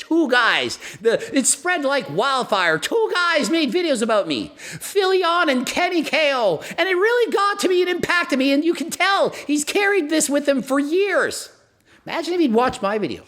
two guys. It spread like wildfire. Two guys made videos about me, Philion and Kenny KO. And it really got to me and impacted me. And you can tell he's carried this with him for years. Imagine if he'd watched my video.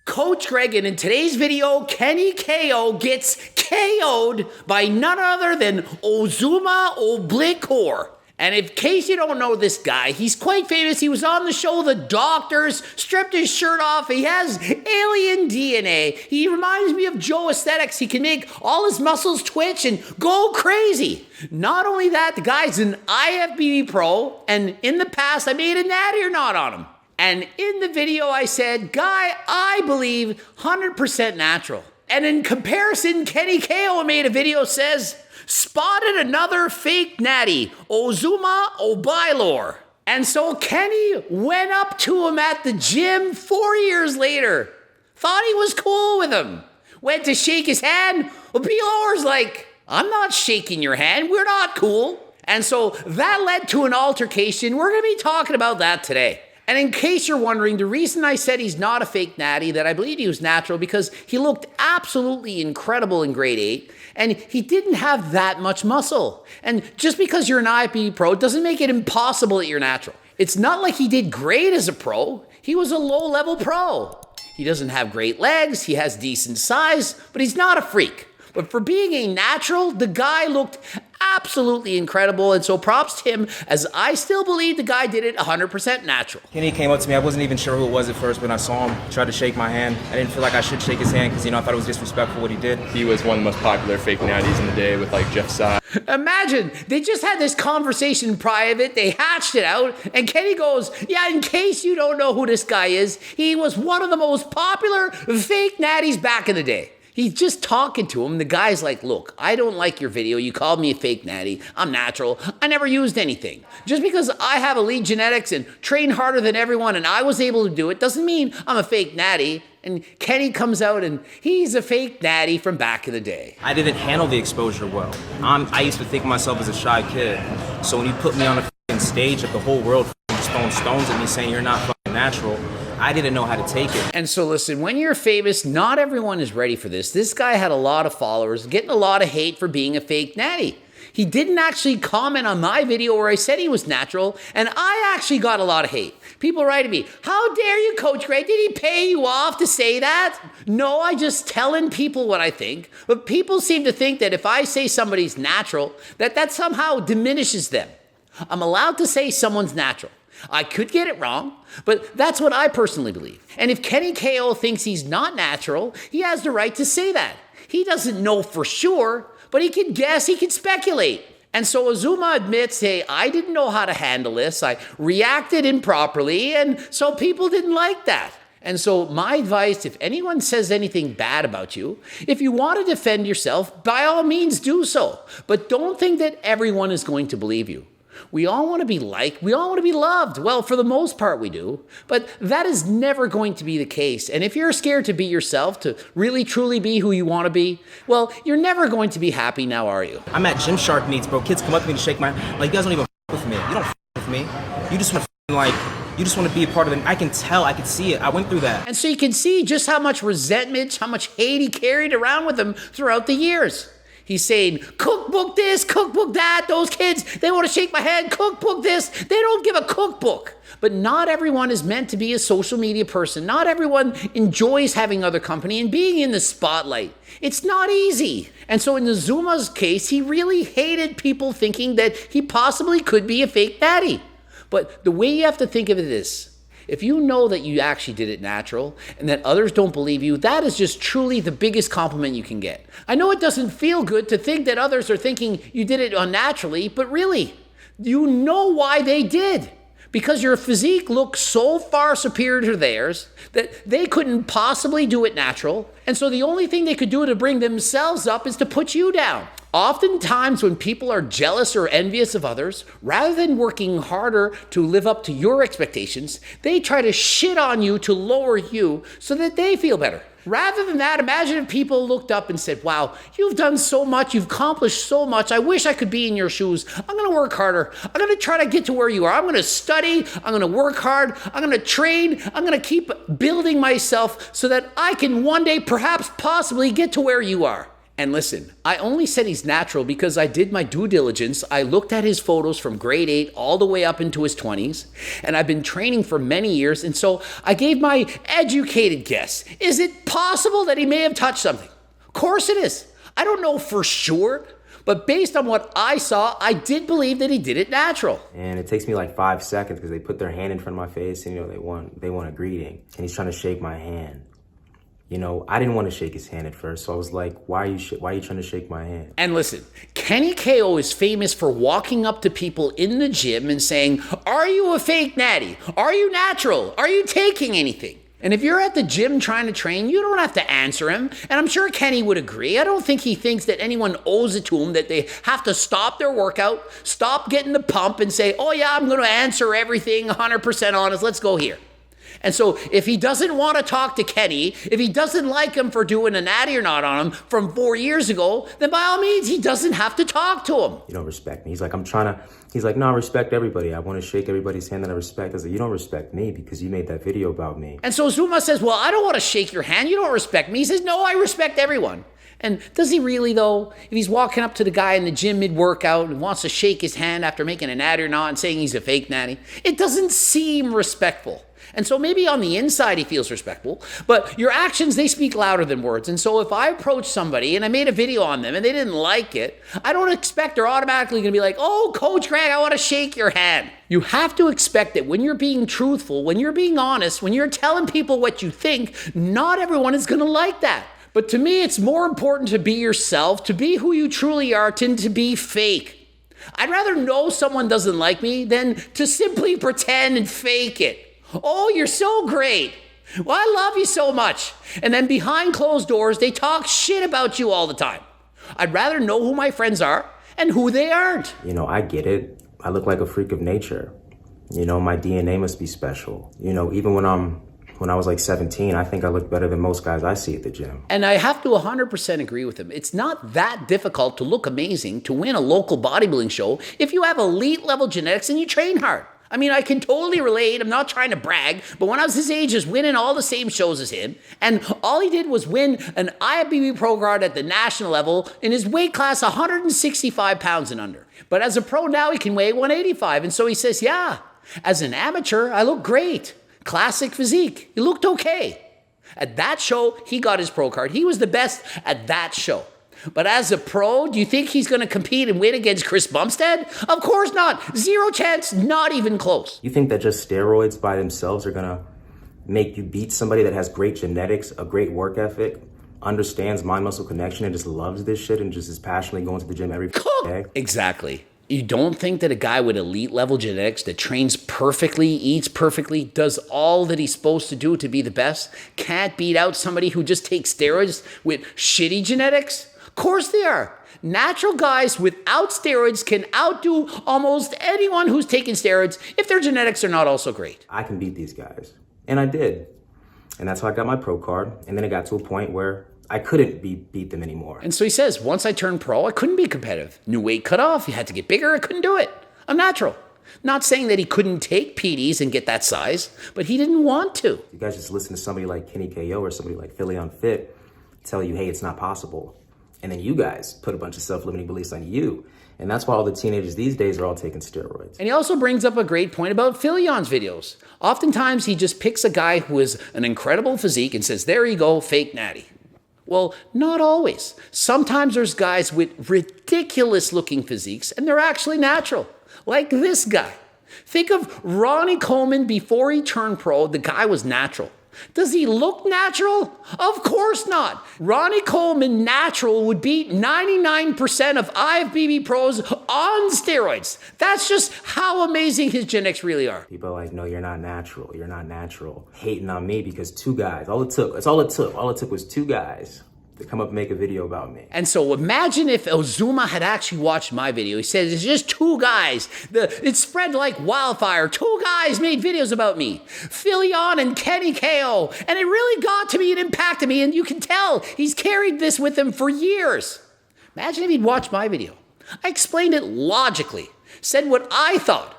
Coach Greg, and in today's video, Kenny KO gets KO'd by none other than Ozuma Oblikor. And in case you don't know this guy, he's quite famous. He was on the show The Doctors, stripped his shirt off. He has alien DNA. He reminds me of Joe Aesthetics. He can make all his muscles twitch and go crazy. Not only that, the guy's an IFBB pro, and in the past, I made a natty or not on him. And in the video, I said, guy, I believe 100% natural. And in comparison, Kenny KO made a video says, spotted another fake natty, Ozuma Oblikor. And so Kenny went up to him at the gym 4 years later. Thought he was cool with him. Went to shake his hand. Oblikor's like, I'm not shaking your hand. We're not cool. And so that led to an altercation. We're going to be talking about that today. And in case you're wondering, the reason I said he's not a fake natty, that I believe he was natural, because he looked absolutely incredible in grade 8, and he didn't have that much muscle. And just because you're an IFBB pro doesn't make it impossible that you're natural. It's not like he did great as a pro. He was a low-level pro. He doesn't have great legs, he has decent size, but he's not a freak. But for being a natural, the guy looked absolutely incredible, and so props to him, as I still believe the guy did it 100% natural. Kenny came up to me. I wasn't even sure who it was at first, but I saw him, tried to shake my hand. I didn't feel like I should shake his hand because, I thought it was disrespectful what he did. He was one of the most popular fake natties in the day with like Jeff Side. Imagine, they just had this conversation in private, they hatched it out, and Kenny goes, yeah, in case you don't know who this guy is, he was one of the most popular fake natties back in the day. He's just talking to him. The guy's like, look, I don't like your video. You called me a fake natty. I'm natural. I never used anything. Just because I have elite genetics and train harder than everyone and I was able to do it doesn't mean I'm a fake natty. And Kenny comes out and he's a fake natty from back in the day. I didn't handle the exposure well. I used to think of myself as a shy kid. So when you put me on a stage of the whole world just throwing stones at me saying you're not fucking natural, I didn't know how to take it. And so listen, when you're famous, not everyone is ready for this. This guy had a lot of followers, getting a lot of hate for being a fake natty. He didn't actually comment on my video where I said he was natural, and I actually got a lot of hate. People writing me, how dare you, Coach Greg? Did he pay you off to say that? No, I just telling people what I think. But people seem to think that if I say somebody's natural, that somehow diminishes them. I'm allowed to say someone's natural. I could get it wrong, but that's what I personally believe. And if Kenny KO thinks he's not natural, he has the right to say that. He doesn't know for sure, but he can guess, he can speculate. And so Ozuma admits, hey, I didn't know how to handle this. I reacted improperly, and so people didn't like that. And so my advice, if anyone says anything bad about you, if you want to defend yourself, by all means do so. But don't think that everyone is going to believe you. We all want to be liked. We all want to be loved. Well, for the most part, we do. But that is never going to be the case. And if you're scared to be yourself, to really, truly be who you want to be, well, you're never going to be happy now, are you? I'm at Gymshark meets, bro. Kids come up to me to shake my hand. Like, you guys don't even with me. You don't with me. You just want to you just want to be a part of it. I can tell. I can see it. I went through that. And so you can see just how much resentment, how much hate he carried around with him throughout the years. He's saying, cookbook this, cookbook that, those kids, they want to shake my hand, cookbook this, they don't give a cookbook. But not everyone is meant to be a social media person. Not everyone enjoys having other company and being in the spotlight. It's not easy. And so in Ozuma's case, he really hated people thinking that he possibly could be a fake natty. But the way you have to think of it is, if you know that you actually did it natural and that others don't believe you, that is just truly the biggest compliment you can get. I know it doesn't feel good to think that others are thinking you did it unnaturally, but really, you know why they did. Because your physique looks so far superior to theirs that they couldn't possibly do it natural. And so the only thing they could do to bring themselves up is to put you down. Oftentimes, when people are jealous or envious of others, rather than working harder to live up to your expectations, they try to shit on you to lower you so that they feel better. Rather than that, imagine if people looked up and said, wow, you've done so much, you've accomplished so much, I wish I could be in your shoes. I'm going to work harder. I'm going to try to get to where you are. I'm going to study. I'm going to work hard. I'm going to train. I'm going to keep building myself so that I can one day, perhaps, possibly get to where you are. And listen, I only said he's natural because I did my due diligence. I looked at his photos from grade 8 all the way up into his 20s, and I've been training for many years, and so I gave my educated guess. Is it possible that he may have touched something? Of course it is. I don't know for sure, but based on what I saw, I did believe that he did it natural. And it takes me like 5 seconds because they put their hand in front of my face and, they want a greeting. And he's trying to shake my hand. I didn't want to shake his hand at first, so I was like, why are you trying to shake my hand? And listen, Kenny KO is famous for walking up to people in the gym and saying, are you a fake natty? Are you natural? Are you taking anything? And if you're at the gym trying to train, you don't have to answer him. And I'm sure Kenny would agree. I don't think he thinks that anyone owes it to him, that they have to stop their workout, stop getting the pump and say, oh yeah, I'm going to answer everything 100% honest. Let's go here. And so if he doesn't want to talk to Kenny, if he doesn't like him for doing a natty or not on him from 4 years ago, then by all means, he doesn't have to talk to him. You don't respect me. He's like, no, I respect everybody. I want to shake everybody's hand that I respect. I said, you don't respect me because you made that video about me. And so Zuma says, well, I don't want to shake your hand. You don't respect me. He says, no, I respect everyone. And does he really, though? If he's walking up to the guy in the gym mid-workout and wants to shake his hand after making a natty or not and saying he's a fake natty, it doesn't seem respectful. And so maybe on the inside he feels respectful, but your actions, they speak louder than words. And so if I approach somebody and I made a video on them and they didn't like it, I don't expect they're automatically going to be like, oh, Coach Greg, I want to shake your hand. You have to expect that when you're being truthful, when you're being honest, when you're telling people what you think, not everyone is going to like that. But to me, it's more important to be yourself, to be who you truly are, than to be fake. I'd rather know someone doesn't like me than to simply pretend and fake it. Oh, you're so great. Well, I love you so much. And then behind closed doors, they talk shit about you all the time. I'd rather know who my friends are and who they aren't. I get it. I look like a freak of nature. My DNA must be special. Even when I was like 17, I think I look better than most guys I see at the gym. And I have to 100% agree with him. It's not that difficult to look amazing, to win a local bodybuilding show if you have elite level genetics and you train hard. I mean, I can totally relate. I'm not trying to brag, but when I was his age, I was winning all the same shows as him. And all he did was win an IFBB Pro Guard at the national level in his weight class, 165 pounds and under. But as a pro now, he can weigh 185. And so he says, yeah, as an amateur, I look great. Classic physique. He looked okay. At that show, he got his pro card. He was the best at that show. But as a pro, do you think he's going to compete and win against Chris Bumstead? Of course not. Zero chance, not even close. You think that just steroids by themselves are going to make you beat somebody that has great genetics, a great work ethic, understands mind-muscle connection, and just loves this shit and just is passionately going to the gym every day? Exactly. You don't think that a guy with elite level genetics that trains perfectly, eats perfectly, does all that he's supposed to do to be the best, can't beat out somebody who just takes steroids with shitty genetics? Of course they are. Natural guys without steroids can outdo almost anyone who's taking steroids if their genetics are not also great. I can beat these guys. And I did. And that's how I got my pro card. And then it got to a point where I couldn't beat them anymore. And so he says, once I turned pro, I couldn't be competitive. New weight cut off, you had to get bigger, I couldn't do it. I'm natural. Not saying that he couldn't take PDs and get that size, but he didn't want to. You guys just listen to somebody like Kenny KO or somebody like Philly Unfit tell you, hey, it's not possible. And then you guys put a bunch of self-limiting beliefs on you. And that's why all the teenagers these days are all taking steroids. And he also brings up a great point about Philion's videos. Oftentimes, he just picks a guy who has an incredible physique and says, there you go, fake natty. Well, not always. Sometimes there's guys with ridiculous looking physiques and they're actually natural. Like this guy. Think of Ronnie Coleman before he turned pro. The guy was natural. Does he look natural? Of course not. Ronnie Coleman natural would beat 99% of IFBB pros on steroids. That's just how amazing his genetics really are. People are like, no, you're not natural. You're not natural. Hating on me because two guys. All it took was two guys to come up and make a video about me. And so imagine if Ozuma had actually watched my video. He said, it's just two guys. It spread like wildfire. Two guys made videos about me, Philion and Kenny KO. And it really got to me and impacted me. And you can tell he's carried this with him for years. Imagine if he'd watched my video. I explained it logically, said what I thought.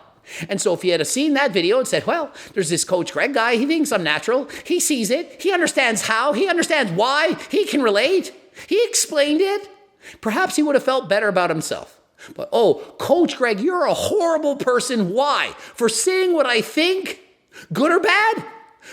And so if he had seen that video and said, well, there's this Coach Greg guy, he thinks I'm natural, he sees it, he understands how, he understands why, he can relate, he explained it, perhaps he would have felt better about himself. But, oh, Coach Greg, you're a horrible person. Why? For saying what I think, good or bad?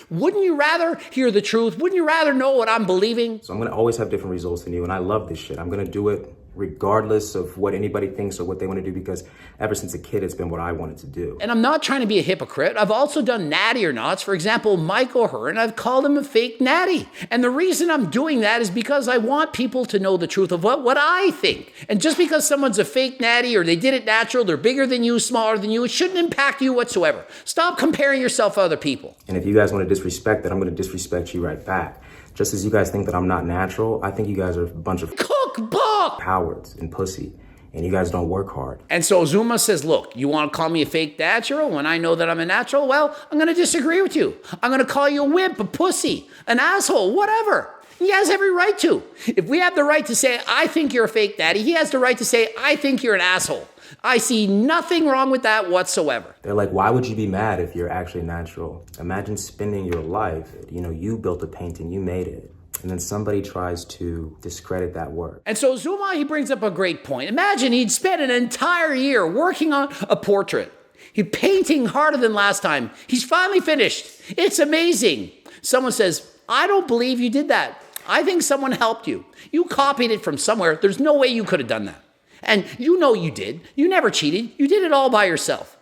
Wouldn't you rather hear the truth? Wouldn't you rather know what I'm believing? So I'm going to always have different results than you, and I love this shit. I'm going to do it regardless of what anybody thinks or what they want to do, because ever since a kid, it's been what I wanted to do. And I'm not trying to be a hypocrite. I've also done natty or nots. For example, Mike O'Hearn, I've called him a fake natty. And the reason I'm doing that is because I want people to know the truth of what I think. And just because someone's a fake natty or they did it natural, they're bigger than you, smaller than you, it shouldn't impact you whatsoever. Stop comparing yourself to other people. And if you guys want to disrespect that, I'm going to disrespect you right back. Just as you guys think that I'm not natural, I think you guys are a bunch of cookbook cowards and pussy, and you guys don't work hard. And so Zuma says, look, you want to call me a fake natural when I know that I'm a natural? Well, I'm going to disagree with you. I'm going to call you a wimp, a pussy, an asshole, whatever. He has every right to. If we have the right to say, I think you're a fake daddy, he has the right to say, I think you're an asshole. I see nothing wrong with that whatsoever. They're like, why would you be mad if you're actually natural? Imagine spending your life, you built a painting, you made it, and then somebody tries to discredit that work. And so Zuma, he brings up a great point. Imagine he'd spent an entire year working on a portrait. He's painting harder than last time. He's finally finished. It's amazing. Someone says, I don't believe you did that. I think someone helped you. You copied it from somewhere. There's no way you could have done that. And you know you did. You never cheated. You did it all by yourself.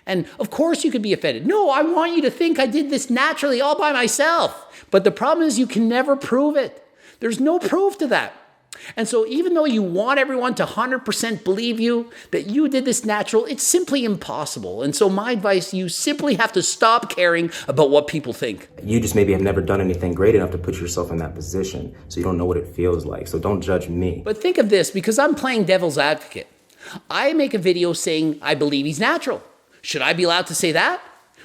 And of course you could be offended. No, I want you to think I did this naturally all by myself. But the problem is you can never prove it. There's no proof to that. And so even though you want everyone to 100% believe you, that you did this natural, it's simply impossible. And so my advice, you simply have to stop caring about what people think. You just maybe have never done anything great enough to put yourself in that position, so you don't know what it feels like. So don't judge me. But think of this, because I'm playing devil's advocate. I make a video saying I believe he's natural. Should I be allowed to say that?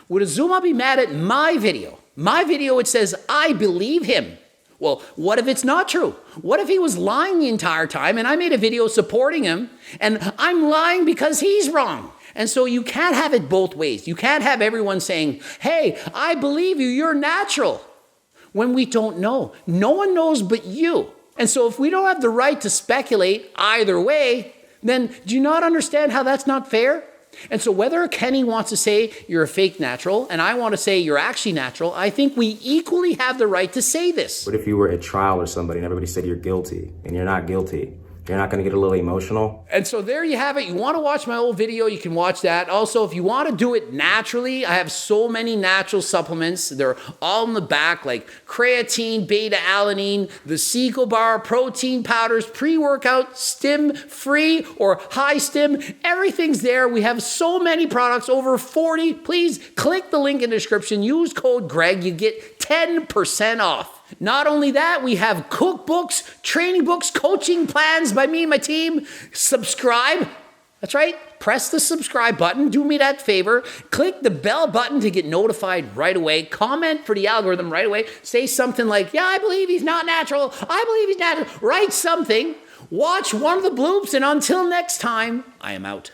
Would Azuma be mad at my video? My video, it says, I believe him. Well, what if it's not true? What if he was lying the entire time and I made a video supporting him and I'm lying because he's wrong? And so you can't have it both ways. You can't have everyone saying, hey, I believe you, you're natural, when we don't know. No one knows but you. And so if we don't have the right to speculate either way, then do you not understand how that's not fair? And so whether Kenny wants to say you're a fake natural and I want to say you're actually natural, I think we equally have the right to say this. What if you were at trial or somebody and everybody said you're guilty and you're not guilty? You're not going to get a little emotional? And so there you have it. You want to watch my old video, you can watch that. Also, if you want to do it naturally, I have so many natural supplements. They're all in the back, like creatine, beta-alanine, the Seagull Bar, protein powders, pre-workout, stim-free or high stim. Everything's there. We have so many products, over 40. Please click the link in the description. Use code Greg. You get 10% off. Not only that, we have cookbooks, training books, coaching plans by me and my team. Subscribe. That's right. Press the subscribe button. Do me that favor. Click the bell button to get notified right away. Comment for the algorithm right away. Say something like, yeah, I believe he's not natural. I believe he's natural. Write something. Watch one of the bloops. And until next time, I am out.